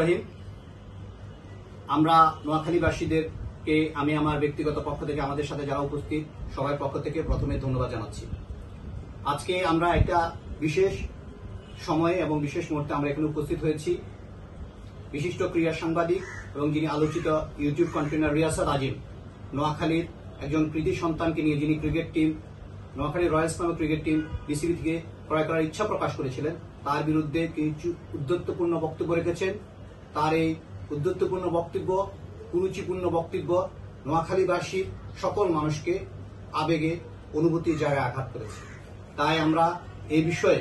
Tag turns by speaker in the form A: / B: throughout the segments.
A: রহিম। আমরা নোয়াখালীবাসীদেরকে আমি আমার ব্যক্তিগত পক্ষ থেকে আমাদের সাথে যারা উপস্থিত সবার পক্ষ থেকে প্রথমে ধন্যবাদ জানাচ্ছি। আজকে আমরা একটা বিশেষ সময়ে এবং বিশেষ মুহূর্তে আমরা এখানে উপস্থিত হয়েছি। বিশিষ্ট ক্রীড়া সাংবাদিক এবং যিনি আলোচিত ইউটিউব কন্টেন্ট রিয়াসাত আজিম, নোয়াখালীর একজন কৃতি সন্তানকে নিয়ে যিনি ক্রিকেট টিম নোয়াখালী রয়্যালস নামক ক্রিকেট টিম বিসিবি থেকে ক্রয় করার ইচ্ছা প্রকাশ করেছিলেন, তার বিরুদ্ধে কিছু উদ্ধত্তপূর্ণ বক্তব্য রেখেছেন। তার এই উদ্ধত্তপূর্ণ বক্তব্য, কুরুচিপূর্ণ বক্তব্য নোয়াখালীবাসীর সকল মানুষকে আবেগে অনুভূতির জায়গায় আঘাত করেছে। তাই আমরা এই বিষয়ে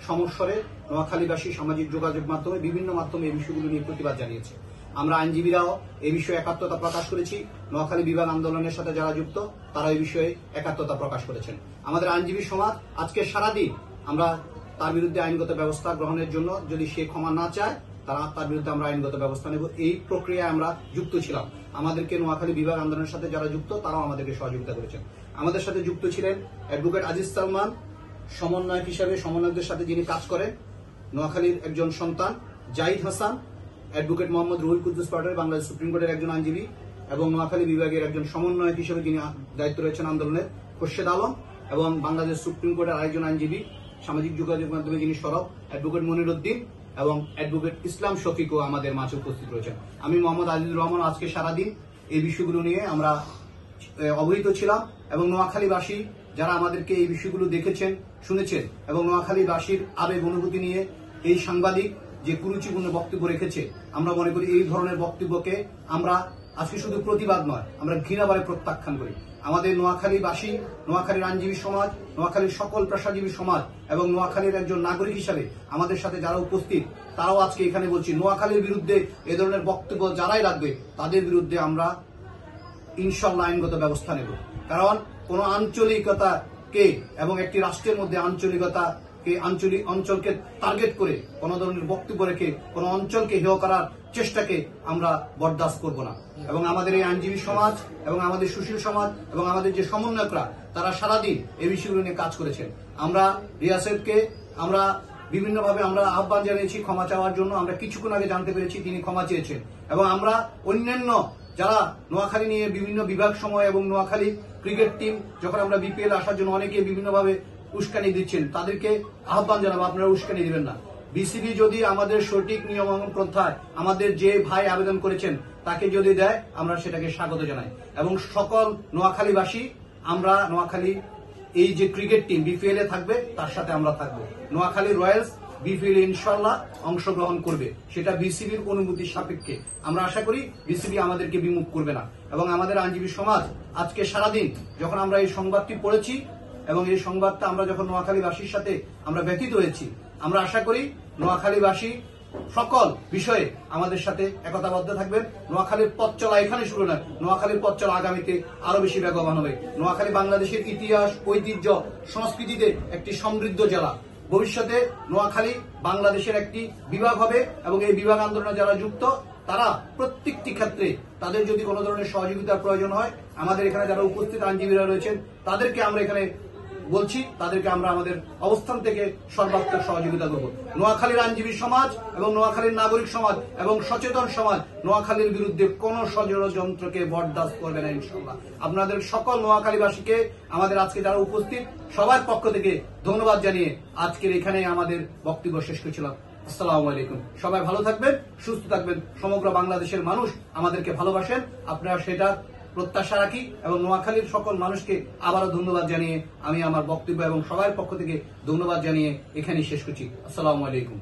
A: সমস্বরে নোয়াখালীবাসী সামাজিক যোগাযোগ মাধ্যমে বিভিন্ন মাধ্যমে এই বিষয়গুলো নিয়ে প্রতিবাদ জানিয়েছে। আমরা আইনজীবীরাও এই বিষয়ে একাত্মতা প্রকাশ করেছি। নোয়াখালী বিভাগ আন্দোলনের সাথে যারা যুক্ত তারা এই বিষয়ে একাত্মতা প্রকাশ করেছেন। আমাদের আইনজীবী সমাজ আজকে সারাদিন আমরা তার বিরুদ্ধে আইনগত ব্যবস্থা গ্রহণের জন্য, যদি সে ক্ষমা না চায় তার বিরুদ্ধে আমরা আইনগত ব্যবস্থা নেব, এই প্রক্রিয়ায় আমরা যুক্ত ছিলাম। আমাদেরকে নোয়াখালী বিভাগ আন্দোলনের সাথে যারা যুক্ত তারাও আমাদেরকে সহযোগিতা করেছেন। আমাদের সাথে যুক্ত ছিলেন অ্যাডভোকেট আজিজ সালমান, সমন্বয়ক হিসাবে সমন্বয়কদের সাথে যিনি কাজ করেন, নোয়াখালীর একজন সন্তান জাহিদ হাসান, অ্যাডভোকেট মোহাম্মদ রুহুল কুদ্দুস পাটোয়ারি, বাংলাদেশ সুপ্রিম কোর্টের একজন আইনজীবী এবং নোয়াখালী বিভাগের একজন সমন্বয়ক হিসেবে যিনি দায়িত্ব রয়েছেন আন্দোলনের, খোরশেদ আলম, এবং বাংলাদেশ সুপ্রিম কোর্টের আরেকজন আইনজীবী সামাজিক যোগাযোগ মাধ্যমে যিনি সরব, অ্যাডভোকেট মনির উদ্দিন এবং অ্যাডভোকেট ইসলাম শফিকও আমাদের মাঝে উপস্থিত রয়েছেন। আমি মোহাম্মদ আজিজুর রহমান। আজকে সারাদিন এই বিষয়গুলো নিয়ে আমরা অবহিত ছিলাম এবং নোয়াখালীবাসী যারা আমাদেরকে এই বিষয়গুলো দেখেছেন, শুনেছেন এবং নোয়াখালীবাসীর আবেগ অনুভূতি নিয়ে এই সাংবাদিক যে কুরুচিপূর্ণ বক্তব্য রেখেছে, আমরা মনে করি এই ধরনের বক্তব্যকে আমরা আজকে শুধু প্রতিবাদ নয়, আমরা ঘৃণাভাবে প্রত্যাখ্যান করি। আমাদের নোয়াখালীবাসী, নোয়াখালীর আইনজীবী সমাজ, নোয়াখালীর সকল পেশাজীবী সমাজ এবং নোয়াখালীর একজন নাগরিক হিসাবে আমাদের সাথে যারা উপস্থিত তারাও আজকে এখানে বলছি, নোয়াখালীর বিরুদ্ধে এ ধরনের বক্তব্য যারাই রাখবে তাদের বিরুদ্ধে আমরা ইনশাল্লাহ আইনগত ব্যবস্থা নেব। কারণ কোন আঞ্চলিকতাকে এবং একটি রাষ্ট্রের মধ্যে অঞ্চলকে টার্গেট করে কোন ধরনের বক্তব্য রেখে কোন অঞ্চলকে হেয় করার চেষ্টাকে আমরা বরদাস্ত করব না। এবং আমাদের এই আইনজীবী সমাজ এবং আমাদের সুশীল সমাজ এবং আমাদের যে সমন্বয়করা তারা সারাদিন এই বিষয়গুলো নিয়ে কাজ করেছেন। আমরা রিয়াসতকে আমরা বিভিন্নভাবে আমরা আহ্বান জানিয়েছি ক্ষমা চাওয়ার জন্য। আমরা কিছুক্ষণ আগে জানতে পেরেছি তিনি ক্ষমা চেয়েছেন এবং আমরা অন্যান্য যারা নোয়াখালী নিয়ে বিভিন্ন বিভাগ সময় এবং নোয়াখালী ক্রিকেট টিম যখন আমরা বিপিএল আসার জন্য অনেকে বিভিন্নভাবে উস্কানি দিচ্ছেন, তাদেরকে আহ্বান জানাবো আপনারা উস্কানি দিবেন না। বিসিবি যদি আমাদের সঠিক নিয়মানুযায়ী প্রথায় আমাদের যে ভাই আবেদন করেছেন তাকে যদি দেয় আমরা সেটাকে স্বাগত জানাই এবং সকল নোয়াখালীবাসী আমরা নোয়াখালী এই যে ক্রিকেট টিম বিপিএল এ থাকবে তার সাথে আমরা থাকবো। নোয়াখালী রয়্যালস বিপিএল ইনশাল্লাহ অংশগ্রহণ করবে, সেটা বিসিবির অনুমতির সাপেক্ষে। আমরা আশা করি বিসিবি আমাদেরকে বিমুখ করবে না। এবং আমাদের আইনজীবী সমাজ আজকে সারাদিন যখন আমরা এই সংবাদটি পড়েছি এবং এই সংবাদটা আমরা যখন নোয়াখালীবাসীর সাথে আমরা ব্যথিত হয়েছি, আমরা আশা করি নোয়াখালীবাসী সকল বিষয়ে আমাদের সাথে একতাবদ্ধ থাকবেন। নোয়াখালীর পথ চলা এখানে শুরু নয়, নোয়াখালীর পথ চলা আগামীতে আরো বেশি বেগবান হবে। নোয়াখালী বাংলাদেশের ইতিহাস, ঐতিহ্য, সংস্কৃতিতে একটি সমৃদ্ধ জেলা। ভবিষ্যতে নোয়াখালী বাংলাদেশের একটি বিভাগ হবে এবং এই বিভাগ আন্দোলনে যারা যুক্ত তারা প্রত্যেকটি ক্ষেত্রে তাদের যদি কোনো ধরনের সহযোগিতার প্রয়োজন হয়, আমাদের এখানে যারা উপস্থিত আইনজীবীরা রয়েছেন তাদেরকে আমরা এখানে বলছি, তাদেরকে আমরা আমাদের অবস্থান থেকে সর্বাত্মক সহযোগিতা করব। নোয়াখালীর আইনজীবী সমাজ এবং নোয়াখালীর নাগরিক সমাজ এবং সচেতন সমাজ নোয়াখালীর বিরুদ্ধে কোন ষড়যন্ত্রকে বরদাস্ত করবে না ইনশাআল্লাহ। আপনাদের সকল নোয়াখালীবাসীকে আমাদের আজকে যারা উপস্থিত সবার পক্ষ থেকে ধন্যবাদ জানিয়ে আজকের এখানে আমাদের বক্তব্য শেষ করছিলাম। আসসালামু আলাইকুম। সবাই ভালো থাকবেন, সুস্থ থাকবেন। সমগ্র বাংলাদেশের মানুষ আমাদেরকে ভালোবাসেন, আপনারা সেটা প্রত্যাশা রাখি এবং নোয়াখালীর সকল মানুষকে আবারও ধন্যবাদ জানিয়ে আমি আমার বক্তব্য এবং সবার পক্ষ থেকে ধন্যবাদ জানিয়ে এখানেই শেষ করছি। আসসালামু আলাইকুম।